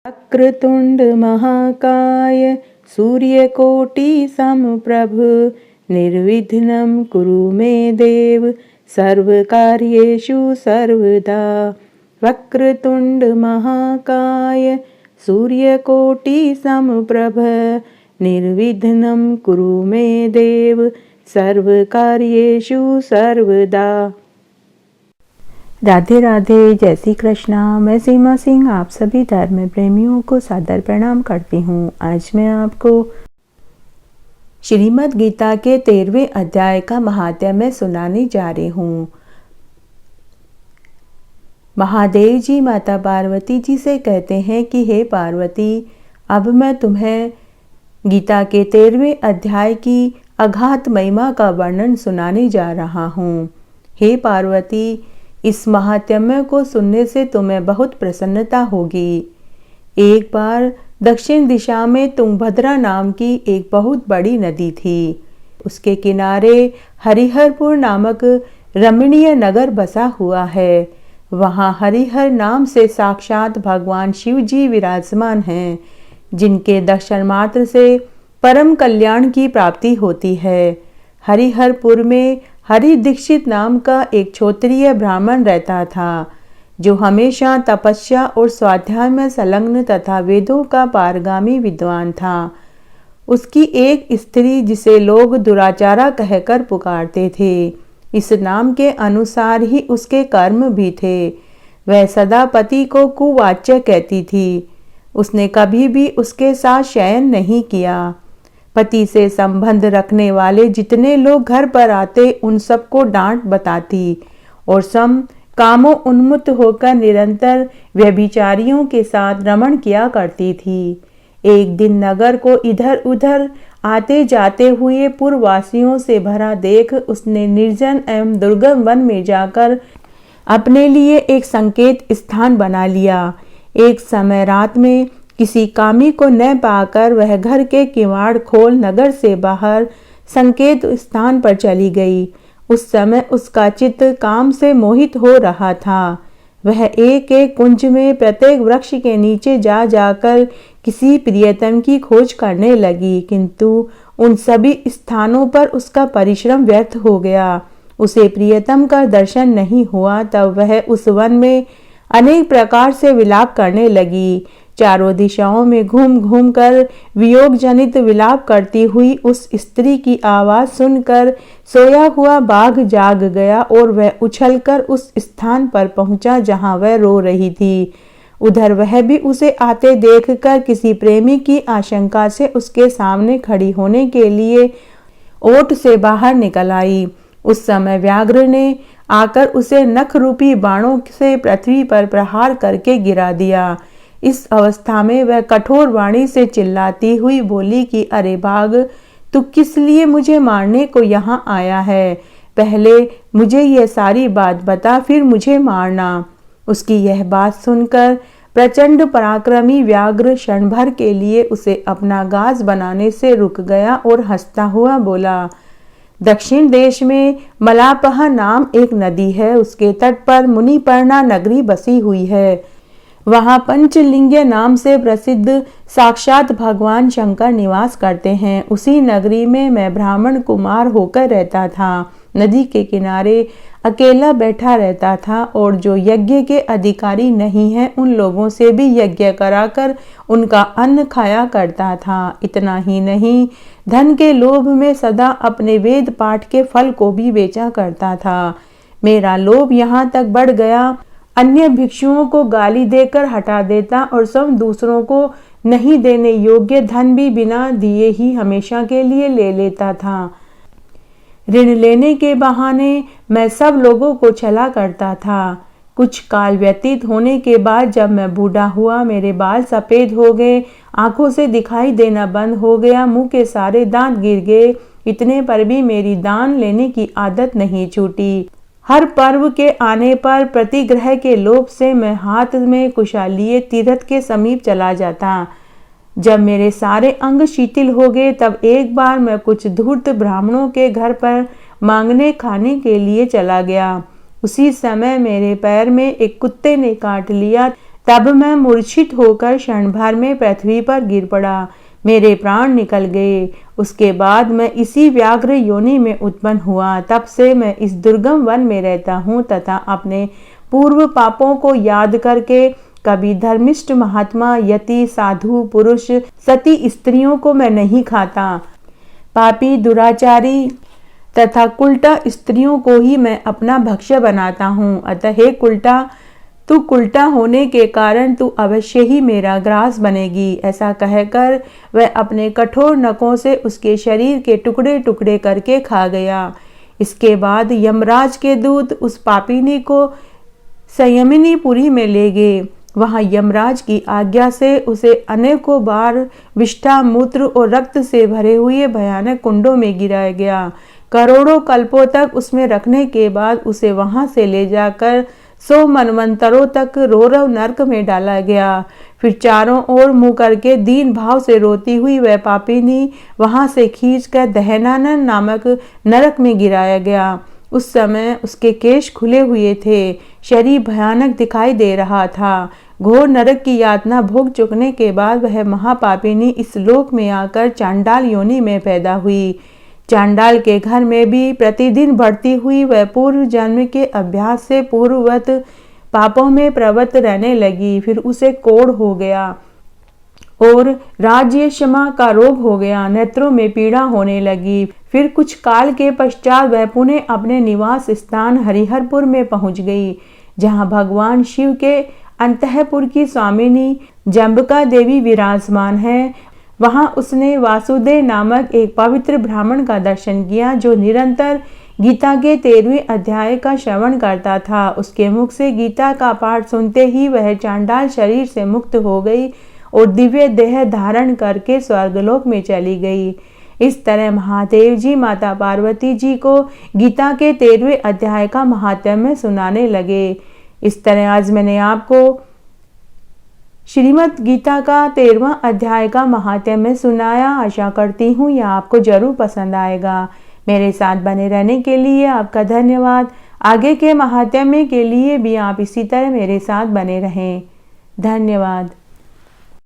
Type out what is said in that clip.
वक्रतुंड महाकाय सूर्यकोटि समप्रभ निर्विघ्नं कुरु मे देव सर्वकार्येषु सर्वदा। वक्रतुंड महाकाय सूर्यकोटि समप्रभ निर्विघ्नं कुरु मे देव सर्वकार्येषु सर्वदा। राधे राधे, जय श्री कृष्णा। मैं सीमा सिंह आप सभी धर्म प्रेमियों को सादर प्रणाम करती हूँ। आज मैं आपको श्रीमद् गीता के 13वें अध्याय का महात्म्य सुनाने जा रही हूँ। महादेव जी माता पार्वती जी से कहते हैं कि हे पार्वती, अब मैं तुम्हें गीता के 13वें अध्याय की अगाध महिमा का वर्णन सुनाने जा रहा हूँ। हे पार्वती, इस महात्म्य को सुनने से तुम्हें बहुत प्रसन्नता होगी। एक बार दक्षिण दिशा में तुंगभद्रा नाम की एक बहुत बड़ी नदी थी। उसके किनारे हरिहरपुर नामक रमणीय नगर बसा हुआ है। वहाँ हरिहर नाम से साक्षात भगवान शिव जी विराजमान हैं, जिनके दर्शन मात्र से परम कल्याण की प्राप्ति होती है। हरिहरपुर में हरि दीक्षित नाम का एक क्षत्रिय ब्राह्मण रहता था, जो हमेशा तपस्या और स्वाध्याय में संलग्न तथा वेदों का पारगामी विद्वान था। उसकी एक स्त्री, जिसे लोग दुराचारा कहकर पुकारते थे, इस नाम के अनुसार ही उसके कर्म भी थे। वह सदा पति को कुवाच्य कहती थी। उसने कभी भी उसके साथ शयन नहीं किया। पति से संबंध रखने वाले जितने लोग घर पर आते, उन सबको डांट बताती और सम कामों उन्मुक्त होकर निरंतर व्यभिचारियों के साथ रमण किया करती थी। एक दिन नगर को इधर उधर आते जाते हुए पूर्ववासियों से भरा देख उसने निर्जन एवं दुर्गम वन में जाकर अपने लिए एक संकेत स्थान बना लिया। एक समय रात में किसी कामी को न पाकर वह घर के किवाड़ खोल नगर से बाहर संकेत स्थान पर चली गई। उस समय उसका चित्त काम से मोहित हो रहा था। वह एक एक कुंज में प्रत्येक वृक्ष के नीचे जा जाकर किसी प्रियतम की खोज करने लगी, किंतु उन सभी स्थानों पर उसका परिश्रम व्यर्थ हो गया। उसे प्रियतम का दर्शन नहीं हुआ। तब वह उस वन में अनेक प्रकार से विलाप करने लगी। चारों दिशाओं में घूम घूम कर वियोग जनित विलाप करती हुई उस स्त्री की आवाज सुनकर सोया हुआ बाघ जाग गया और वह उछलकर उस स्थान पर पहुंचा जहां वह रो रही थी। उधर वह भी उसे आते देखकर किसी प्रेमी की आशंका से उसके सामने खड़ी होने के लिए ओट से बाहर निकल आई। उस समय व्याघ्र ने आकर उसे नख रूपी बाणों से पृथ्वी पर प्रहार करके गिरा दिया। इस अवस्था में वह कठोर वाणी से चिल्लाती हुई बोली कि अरे बाघ, तू किस लिए मुझे मारने को यहाँ आया है? पहले मुझे यह सारी बात बता, फिर मुझे मारना। उसकी यह बात सुनकर प्रचंड पराक्रमी व्याघ्र क्षण भर के लिए उसे अपना गाज बनाने से रुक गया और हंसता हुआ बोला, दक्षिण देश में मलापह नाम एक नदी है। उसके तट पर मुनिपर्णा नगरी बसी हुई है। वहाँ पंचलिंग्य नाम से प्रसिद्ध साक्षात भगवान शंकर निवास करते हैं। उसी नगरी में मैं ब्राह्मण कुमार होकर रहता था। नदी के किनारे अकेला बैठा रहता था और जो यज्ञ के अधिकारी नहीं हैं, उन लोगों से भी यज्ञ कराकर उनका अन्न खाया करता था। इतना ही नहीं, धन के लोभ में सदा अपने वेद पाठ के फल को भी बेचा करता था। मेरा लोभ यहाँ तक बढ़ गया, अन्य भिक्षुओं को गाली देकर हटा देता और सब दूसरों को नहीं देने योग्य धन भी बिना दिए ही हमेशा के लिए ले लेता था। ऋण लेने के बहाने मैं सब लोगों को छला करता था। कुछ काल व्यतीत होने के बाद जब मैं बूढ़ा हुआ, मेरे बाल सफेद हो गए, आंखों से दिखाई देना बंद हो गया, मुंह के सारे दांत गिर गए। इतने पर भी मेरी दान लेने की आदत नहीं छूटी। हर पर्व के आने पर प्रतिग्रह के लोभ से मैं हाथ में कुशा लिए तीर्थ के समीप चला जाता। जब मेरे सारे अंग शिथिल हो गए, तब एक बार मैं कुछ धूर्त ब्राह्मणों के घर पर मांगने खाने के लिए चला गया। उसी समय मेरे पैर में एक कुत्ते ने काट लिया तब मैं मूर्छित होकर क्षण भर में पृथ्वी पर गिर पड़ा। मेरे प्राण निकल गए। उसके बाद मैं इसी व्याघ्र योनि में उत्पन्न हुआ। तब से मैं इस दुर्गम वन में रहता हूँ तथा अपने पूर्व पापों को याद करके कभी धर्मिष्ठ महात्मा, यति, साधु पुरुष, सती स्त्रियों को मैं नहीं खाता। पापी, दुराचारी तथा कुल्टा स्त्रियों को ही मैं अपना भक्ष्य बनाता हूँ। अतः हे कुल्टा, तू कुल्टा होने के कारण तू अवश्य ही मेरा ग्रास बनेगी। ऐसा कहकर वह अपने कठोर नखों से उसके शरीर के टुकड़े टुकड़े करके खा गया। इसके बाद यमराज के दूत उस पापिनी को संयमिनीपुरी में ले गए। वहां यमराज की आज्ञा से उसे अनेकों बार विष्ठा, मूत्र और रक्त से भरे हुए भयानक कुंडों में गिराया गया। करोड़ों कल्पों तक उसमें रखने के बाद उसे वहां से ले जाकर 100 मनवंतरों तक रौरव नरक में डाला गया। फिर चारों ओर मुंह करके दीन भाव से रोती हुई वह पापिनी वहां से खींचकर दहनानन नामक नरक में गिराया गया। उस समय उसके केश खुले हुए थे, शरीर भयानक दिखाई दे रहा था। घोर नरक की यातना भोग चुकने के बाद वह महापापिनी इस लोक में आकर चांडाल योनि में पैदा हुई। चांडाल के घर में भी प्रतिदिन बढ़ती हुई वह पूर्व जन्म के अभ्यास से पूर्ववत पापों में प्रवृत्त रहने लगी। फिर उसे कोढ़ हो गया और राज्य क्षमा का रोग हो गया। नेत्रों में पीड़ा होने लगी। फिर कुछ काल के पश्चात वह पुनः अपने निवास स्थान हरिहरपुर में पहुंच गई, जहां भगवान शिव के अंतःपुर की स्वामिनी जम्बिका देवी विराजमान है। वहां उसने वासुदेव नामक एक पवित्र ब्राह्मण का दर्शन किया, जो निरंतर गीता के 13वें अध्याय का श्रवण करता था। उसके मुख से गीता का पाठ सुनते ही वह चांडाल शरीर से मुक्त हो गई और दिव्य देह धारण करके स्वर्गलोक में चली गई। इस तरह महादेव जी माता पार्वती जी को गीता के 13वें अध्याय का महात्म्य सुनाने लगे। इस तरह आज मैंने आपको श्रीमद् गीता का 13वां अध्याय का महात्म्य सुनाया। आशा करती हूँ यह आपको जरूर पसंद आएगा। मेरे साथ बने रहने के लिए आपका धन्यवाद। आगे के महात्म्य के लिए भी आप इसी तरह मेरे साथ बने रहें। धन्यवाद।